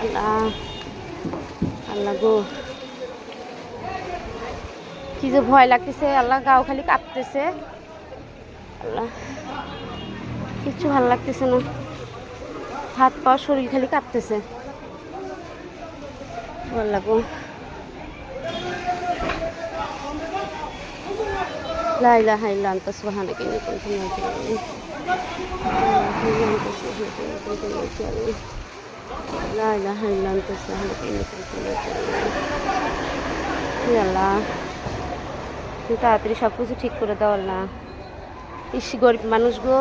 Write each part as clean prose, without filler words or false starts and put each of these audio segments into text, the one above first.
আল্লাহ আল্লাহ গো, কি যে ভয় লাগতেছে আল্লাহ, গাও খালি কাঁপতেছে আল্লাহ, কিচ্ছু ভালো লাগতেছে না, হাত পা শরীর খালি কাঁপতেছে আল্লাহ গো। লা ইলাহা ইল্লা আনতা সুবহানাকা ইন্নী কুনতু মিনাজ জালিমিন। লা ইলাহা ইল্লা আনতা সুবহানাকা ইন্নী কুনতু মিনাজ জালিমিন। হে আল্লাহ, তুই তাড়াতাড়ি সব কিছু ঠিক করে দাও আল্লাহ। ইস গরিব মানুষ গো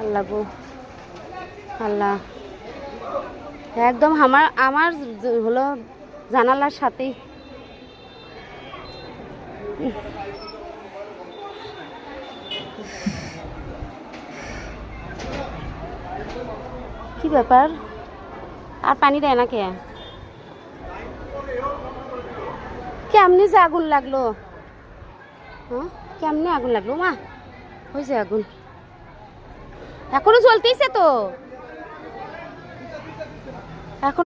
আল্লাহ গো আল্লাহ, একদম আমার আমার হলো জানালার সাথেই। কি ব্যাপার, আর পানি দেয় না কে? কেমনি যে আগুন লাগলো, হ্যাঁ কেমনি আগুন লাগলো মা? হয়েছে আগুন, এখনো জ্বলতেইছে তো।